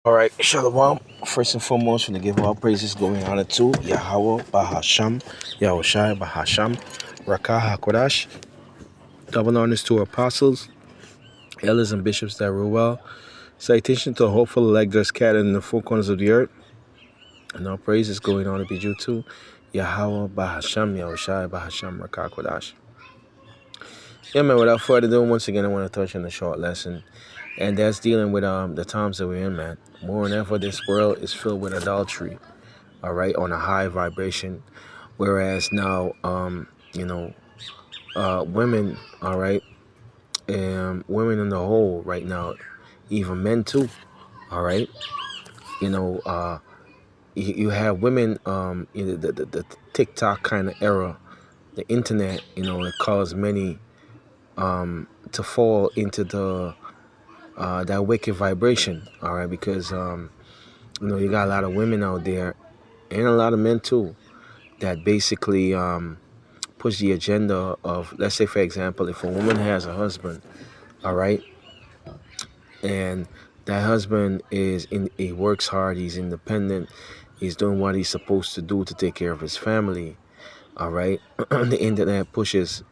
All right, Shalom. First and foremost, want to give all praises going honor to Yahweh Bahasham, Yahushai Bahasham, Rakah Hakodash. Double honors to our apostles, elders, and bishops that rule well. Citation to a hopeful elect scattered in the four corners of the earth. And all praises going on to be due to Yahweh Bahasham, Yahushai Bahasham, Rakah Hakodash. Yeah, man, without further ado, once again, I want to touch on a short lesson. And that's dealing with the times that we're in, man. More than ever, this world is filled with adultery. All right, on a high vibration, whereas now women, all right, women in the whole right now, even men too, all right, you know uh you have women, the TikTok kind of era, the internet, it caused many to fall into the that wicked vibration, all right, because you got a lot of women out there and a lot of men too that basically push the agenda of, let's say, for example, if a woman has a husband, all right, and that husband he works hard, he's independent, he's doing what he's supposed to do to take care of his family, all right. The internet pushes,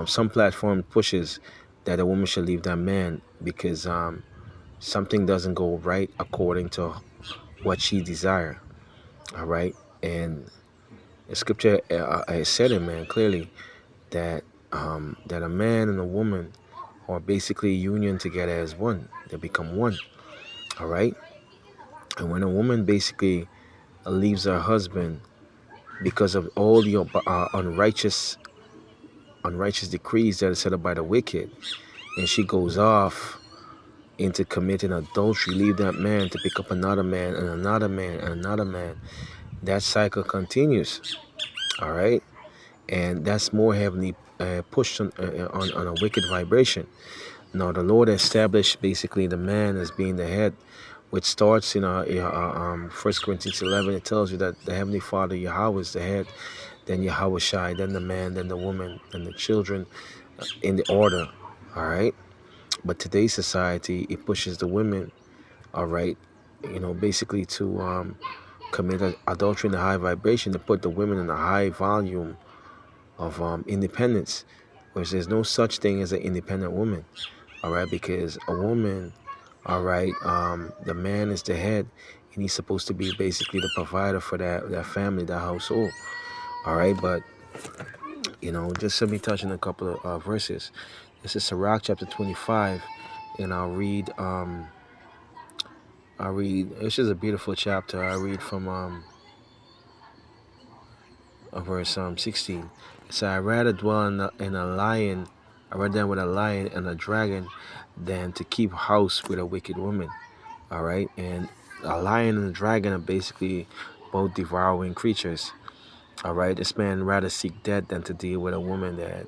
some platform pushes that a woman should leave that man because something doesn't go right according to what she desire, all right. And the scripture said it, man, clearly, that that a man and a woman are basically union together as one. They become one. All right. And when a woman basically leaves her husband because of all the unrighteous decrees that are set up by the wicked, and she goes off into committing adultery, leave that man to pick up another man and another man and another man, that cycle continues. All right. And that's more heavily pushed on a wicked vibration. Now, the Lord established basically the man as being the head, which starts in 1 Corinthians 11. It tells you that the Heavenly Father, Yahweh, is the head, then Yahweh Shai, then the man, then the woman, then the children, in the order, all right? But today's society, it pushes the women, all right, basically to commit adultery in the high vibration, to put the women in a high volume of independence, whereas there's no such thing as an independent woman, all right, because a woman, all right, the man is the head, and he's supposed to be basically the provider for that family, that household, all right. But just let me touch on a couple of verses. This is Sirach chapter 25, and I'll read. This is a beautiful chapter. I read from verse 16. It says, I rather dwell in a lion, I rather than with a lion and a dragon, than to keep house with a wicked woman. All right, and a lion and a dragon are basically both devouring creatures. All right, this man rather seek death than to deal with a woman that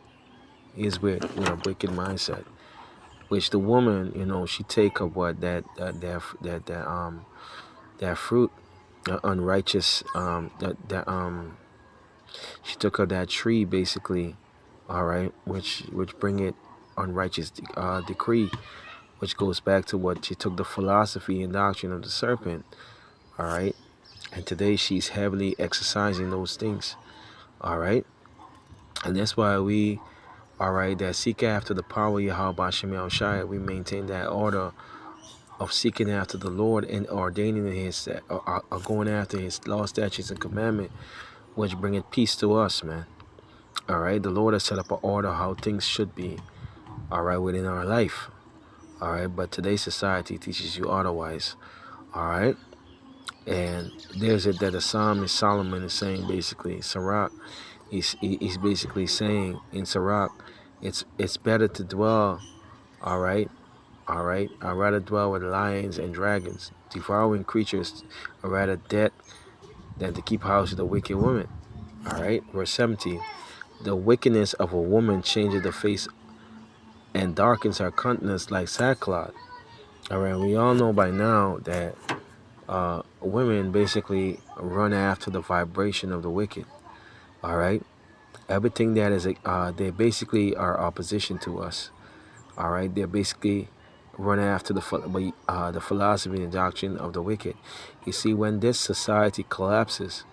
is with a wicked mindset. Which the woman, she take of what that fruit, unrighteous, she took of that tree basically, all right, which bring it unrighteous decree, which goes back to what she took, the philosophy and doctrine of the serpent, all right. And today she's heavily exercising those things, all right. And that's why we, all right, that seek after the power of Yahweh Bashem Yahushai, we maintain that order of seeking after the Lord and ordaining his, going after his law, statutes, and commandment, which bringeth peace to us, man. All right, the Lord has set up an order how things should be, all right, within our life, all right. But today's society teaches you otherwise, all right. And there's it that the psalmist Solomon is saying, basically, Sirach, he's basically saying in Sirach, it's better to dwell, all right, I'd rather dwell with lions and dragons, devouring creatures, or rather dead, than to keep house with a wicked woman. All right, verse 17. The wickedness of a woman changes the face and darkens her countenance like sackcloth. All right, we all know by now that women basically run after the vibration of the wicked. All right, everything that is, they basically are opposition to us. All right, they're basically run after the philosophy and doctrine of the wicked. You see, when this society collapses,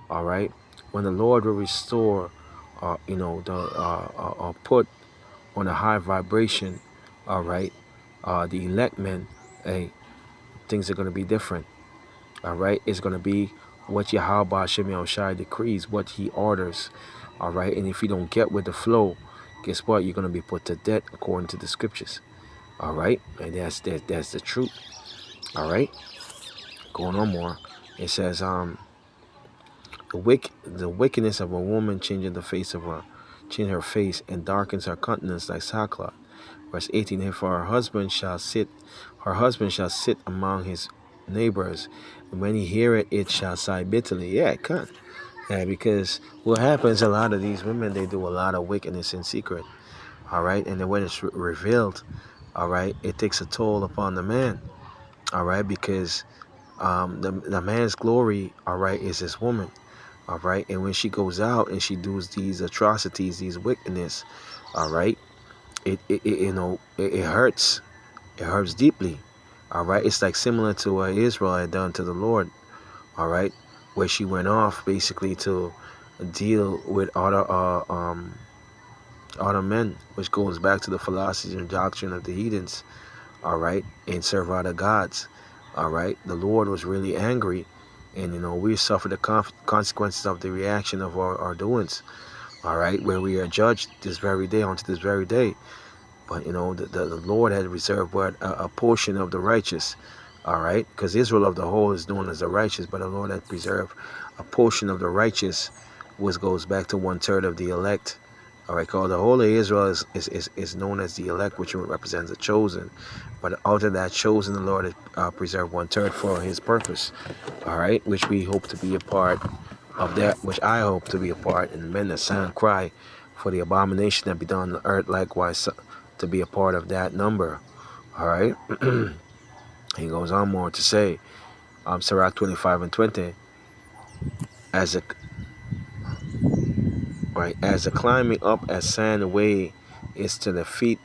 all right, when the Lord will restore, put on a high vibration, all right, the elect men, hey, things are going to be different. All right, it's going to be what Yahweh Shem Shai decrees, what He orders. All right, and if you don't get with the flow, guess what? You're going to be put to death according to the scriptures. All right, and that's the truth. All right, going on more. It says, the wickedness of a woman change her face and darkens her countenance like sackcloth. Verse 18, if her husband shall sit among his neighbors, and when he heareth it shall sigh bitterly. Yeah, it can. Yeah, because what happens, a lot of these women, they do a lot of wickedness in secret. All right, and then when it's revealed, all right, it takes a toll upon the man. All right, because the man's glory, all right, is his woman. All right, and when she goes out and she does these atrocities, these wickedness, all right, it hurts. It hurts deeply. All right, it's like similar to what Israel had done to the Lord. All right, where she went off basically to deal with other men, which goes back to the philosophy and doctrine of the heathens. All right, and serve other gods. All right, the Lord was really angry, and we suffer the consequences of the reaction of our doings. All right, where we are judged this very day, onto this very day. But the Lord had reserved a portion of the righteous. All right, because Israel of the whole is known as the righteous, but the Lord had preserved a portion of the righteous, which goes back to 1/3 of the elect. All right, called the whole of Israel is known as the elect, which represents the chosen. But out of that chosen, the Lord has preserved 1/3 for His purpose. All right, which we hope to be a part of that, which I hope to be a part, and men that sound cry for the abomination that be done on the earth, likewise to be a part of that number. All right. He goes on more to say, Sirach 25:20, as a as a climbing up as sand way is to the feet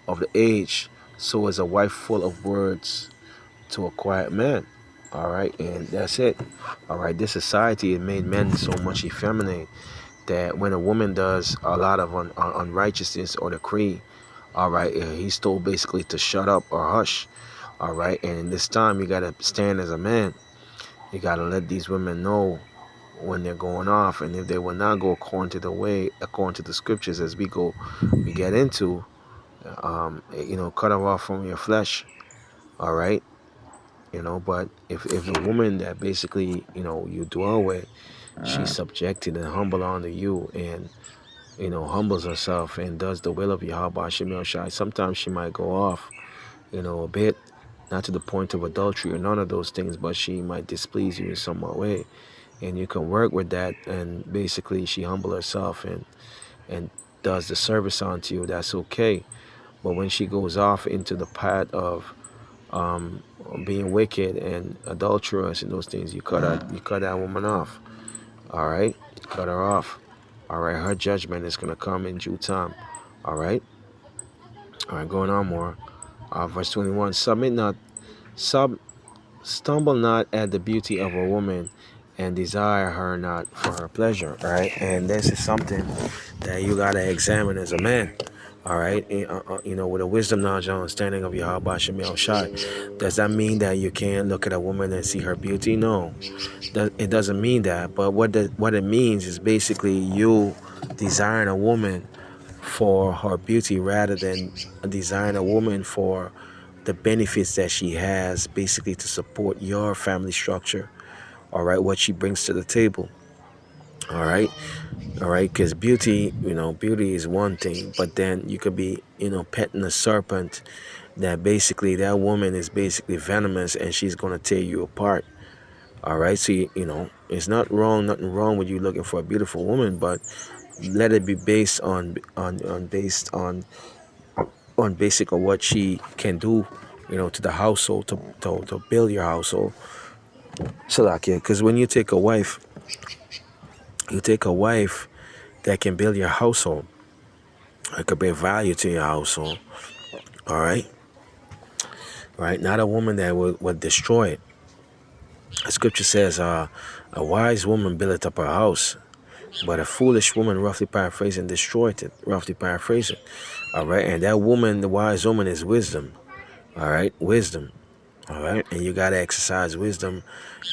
of the age, so is a wife full of words to a quiet man. All right, and that's it. All right, this society has made men so much effeminate that when a woman does a lot of unrighteousness or decree, all right, he's told basically to shut up or hush. All right, and this time you gotta stand as a man. You gotta let these women know when they're going off, and if they will not go according to the scriptures, as we get into, cut them off from your flesh. All right, but if the woman that basically you dwell with, she's subjected and humble unto you, and humbles herself and does the will of Yahweh Shemel Shai. Sometimes she might go off, a bit, not to the point of adultery or none of those things, but she might displease you in some way. And you can work with that, and basically she humble herself and does the service unto you. That's okay. But when she goes off into the path of being wicked and adulterous and those things, you cut that woman off. All right, cut her off. All right, her judgment is gonna come in due time. All right, going on more. Verse 21: Submit not, sub, stumble not at the beauty of a woman, and desire her not for her pleasure. All right, and this is something that you gotta examine as a man. All right, and, with a wisdom, knowledge, and understanding of Yahweh Shemel Shai. Does that mean that you can't look at a woman and see her beauty? No, it doesn't mean that. But what it means is basically you desiring a woman for her beauty rather than desiring a woman for the benefits that she has, basically to support your family structure. All right, what she brings to the table. All right. All right, because beauty is one thing, but then you could be, petting a serpent that basically that woman is basically venomous and she's going to tear you apart. All right, so, it's nothing wrong with you looking for a beautiful woman, but let it be based on basic of what she can do, to the household, to build your household. So like, yeah, because when you take a wife that can build your household. It could bring value to your household. All right. right? Not a woman that would destroy it. The scripture says, a wise woman buildeth up her house, but a foolish woman, roughly paraphrasing, destroyed it. Roughly paraphrasing. All right. And that woman, the wise woman, is wisdom. All right. Wisdom. All right. And you got to exercise wisdom.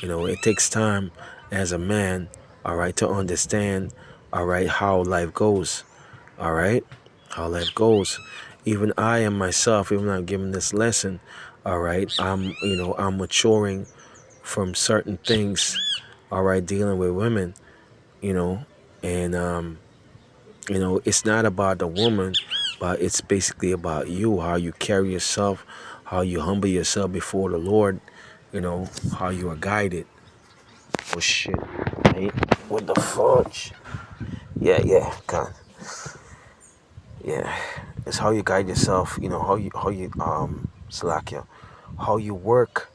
You know, it takes time as a man, all right, to understand, all right, how life goes. All right. How life goes. Even I am myself, even though I'm giving this lesson, all right, I'm maturing from certain things, all right, dealing with women, you know, and it's not about the woman, but it's basically about you, how you carry yourself, how you humble yourself before the Lord, how you are guided. Oh shit, hey, what the fudge? Yeah, God, yeah, it's how you guide yourself, Salakia, how you work,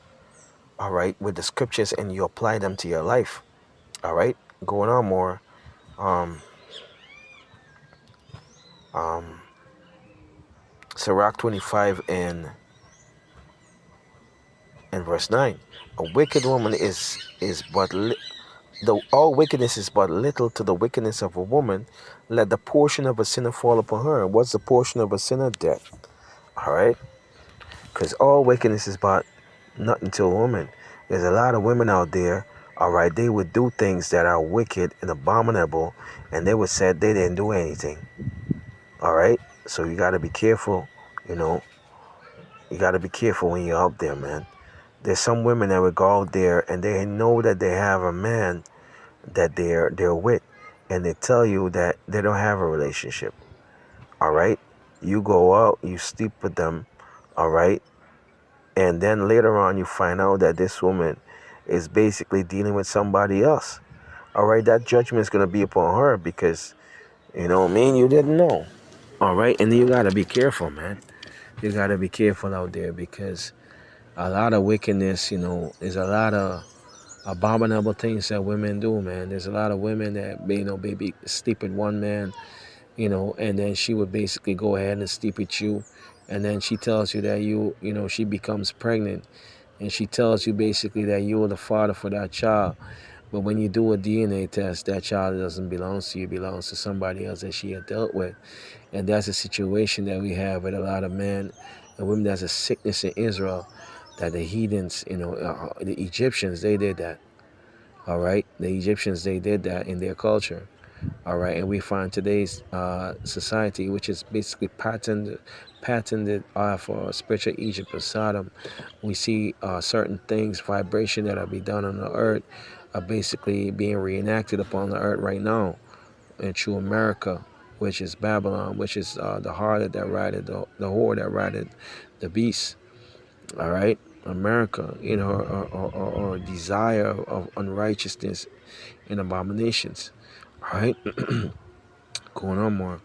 all right, with the scriptures and you apply them to your life, all right, going on more, um, um, Sirach 25 and verse 9. A wicked woman is but though all wickedness is but little to the wickedness of a woman, let the portion of a sinner fall upon her. What's the portion of a sinner? Death. All right, because all wickedness is but nothing to a woman. There's a lot of women out there. All right, they would do things that are wicked and abominable, and they would say they didn't do anything. All right, so you got to be careful. You know, you got to be careful when you're out there, man. There's some women that would go out there and they know that they have a man that they're with, and they tell you that they don't have a relationship. All right, you go out, you sleep with them, all right, and then later on you find out that this woman is basically dealing with somebody else. All right, that judgment is gonna be upon her because you didn't know. All right, and you gotta be careful, man. You gotta be careful out there because a lot of wickedness, there's a lot of abominable things that women do, man. There's a lot of women that, baby, sleep with one man, and then she would basically go ahead and sleep with you. And then she tells you that she becomes pregnant. And she tells you basically that you are the father for that child. But when you do a DNA test, that child doesn't belong to you, it belongs to somebody else that she had dealt with. And that's a situation that we have with a lot of men and women. That's a sickness in Israel that the heathens, the Egyptians, they did that. All right, the Egyptians, they did that in their culture. All right, and we find today's society, which is basically patented for spiritual Egypt or Sodom. We see certain things, vibration that are being done on the earth, are basically being reenacted upon the earth right now, and through America, which is Babylon, which is the harlot that rided the whore that rided the beast. All right, America, or desire of unrighteousness and abominations. All right, going on more.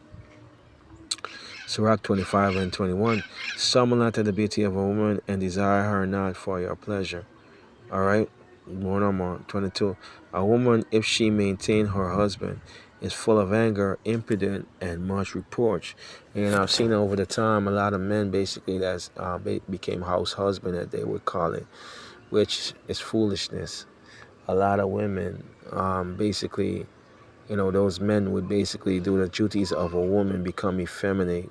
Sirach 25 and 21. Summon not to the beauty of a woman and desire her not for your pleasure. All right, going on more. 22. A woman, if she maintain her husband, is full of anger, impudent, and much reproach. And I've seen over the time a lot of men basically that's became house husband, that they would call it, which is foolishness. A lot of women basically, those men would basically do the duties of a woman, become effeminate,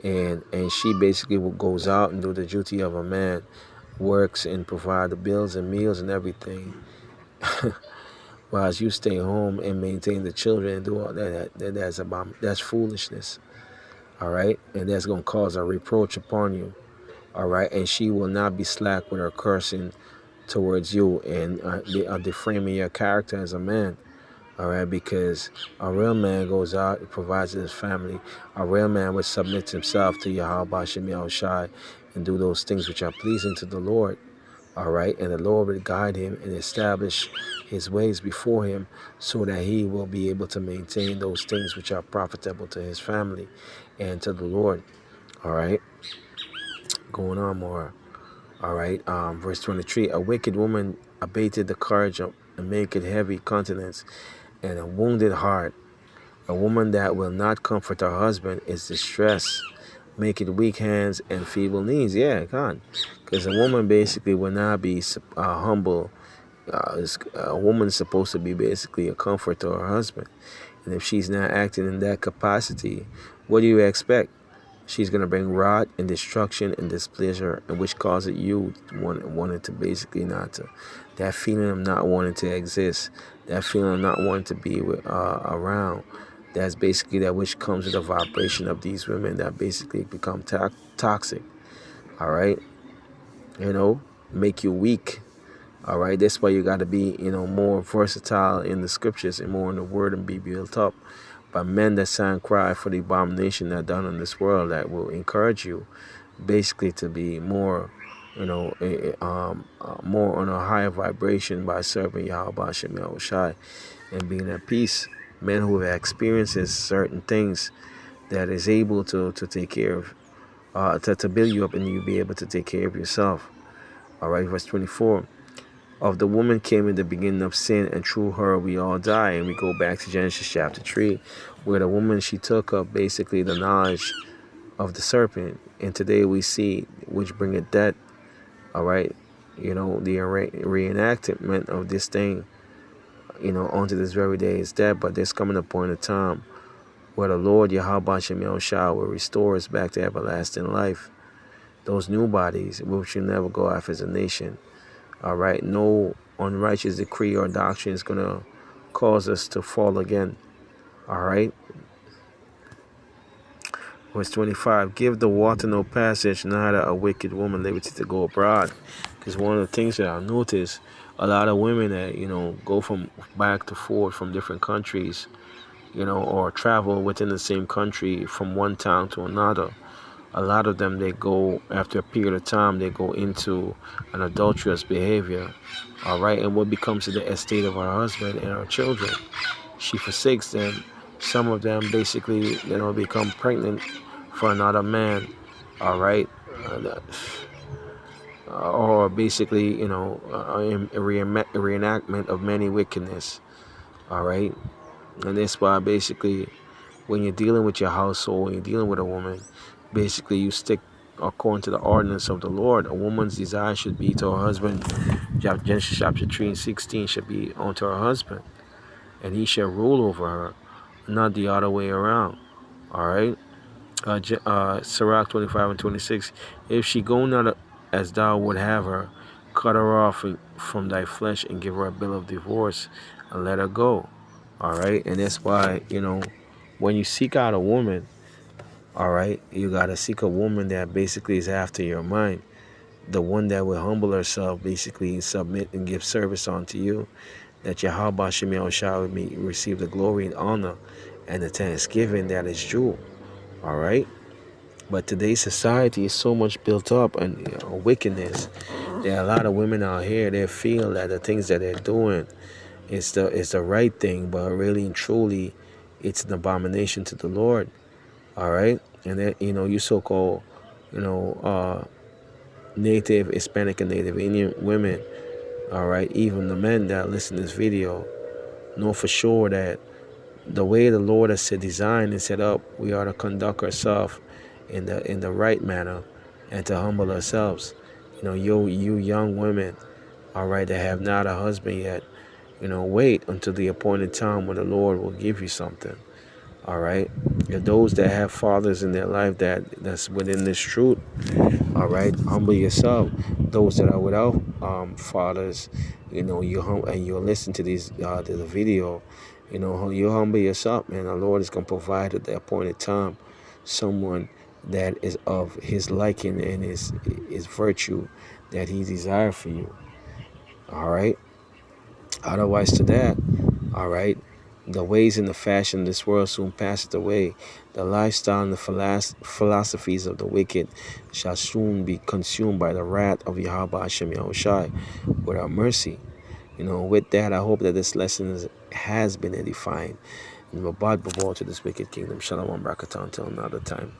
and she basically goes out and do the duty of a man, works and provide the bills and meals and everything, whereas you stay home and maintain the children and do all that's foolishness. All right, and that's gonna cause a reproach upon you. All right, and she will not be slack with her cursing towards you and deframing your character as a man. All right, because a real man goes out and provides his family. A real man would submit himself to Yahweh Shem Yahushai and do those things which are pleasing to the Lord. All right, and the Lord would guide him and establish his ways before him so that he will be able to maintain those things which are profitable to his family and to the Lord. All right, going on more. All right, verse 23. A wicked woman abated the courage of a naked heavy countenance and a wounded heart. A woman that will not comfort her husband is distressed, make it weak hands and feeble knees. Yeah, God, because a woman basically will not be humble. A woman's supposed to be basically a comfort to her husband, and if she's not acting in that capacity, what do you expect? She's gonna bring wrath and destruction and displeasure, and which causes you wanted to basically not to, that feeling of not wanting to exist, that feeling of not wanting to be around. That's basically that which comes with the vibration of these women that basically become toxic. All right, you know, make you weak. All right, that's why you got to be, more versatile in the scriptures and more in the word and be built up by men that sound cry for the abomination that done in this world, that will encourage you basically to be more, more on a higher vibration by serving Yahweh Shem Yahushai and being at peace. Men who have experiences certain things that is able to take care of, to build you up and you be able to take care of yourself. All right, verse 24. Of the woman came in the beginning of sin, and through her we all die. And we go back to Genesis chapter 3, where the woman, she took up basically the knowledge of the serpent. And today we see, which bringeth death. All right, the reenactment of this thing, onto this very day is death. But there's coming a point of time where the Lord Yahweh Shem Yahushua will restore us back to everlasting life. Those new bodies, which will never go off as a nation. All right, no unrighteous decree or doctrine is going to cause us to fall again. All right, verse 25. Give the water no passage, neither a wicked woman liberty to go abroad. Because one of the things that I notice, a lot of women that, go from back to forth from different countries, or travel within the same country from one town to another. A lot of them, they go, after a period of time, they go into an adulterous behavior. All right, and what becomes of the estate of our husband and our children? She forsakes them. Some of them basically, become pregnant for another man. All right, or basically, a reenactment of many wickedness. All right, and that's why basically, when you're dealing with your household, when you're dealing with a woman, basically you stick according to the ordinance of the Lord. A woman's desire should be to her husband. Genesis chapter 3 and 16 should be unto her husband, and he shall rule over her, not the other way around. All right. Sirach 25 and 26. If she go not as thou would have her, cut her off from thy flesh and give her a bill of divorce and let her go. All right. And that's why, when you seek out a woman, all right, you got to seek a woman that basically is after your mind. The one that will humble herself, basically submit and give service unto you, that Yahweh Shem Yahushua may receive the glory and honor and the thanksgiving that is due. All right. But today's society is so much built up on wickedness. There are a lot of women out here, they feel that the things that they're doing is the right thing, but really and truly, it's an abomination to the Lord. All right. And then, you so-called, native Hispanic and Native Indian women, all right, even the men that listen to this video, know for sure that the way the Lord has designed and set up, we are to conduct ourselves in the right manner and to humble ourselves. You young women, all right, that have not a husband yet, wait until the appointed time when the Lord will give you something. All right. And those that have fathers in their life that's within this truth, all right, humble yourself. Those that are without fathers, you listen to the video, you humble yourself, and the Lord is gonna provide at the appointed time someone that is of His liking and his virtue that He desires for you. All right. Otherwise, to that, all right, the ways and the fashion of this world soon passeth away. The lifestyle and the philosophies of the wicked shall soon be consumed by the wrath of Yahweh Hashem Yahushai without mercy. With that, I hope that this lesson has been edifying. And we'll to this wicked kingdom. Shalom, Barakatah, until another time.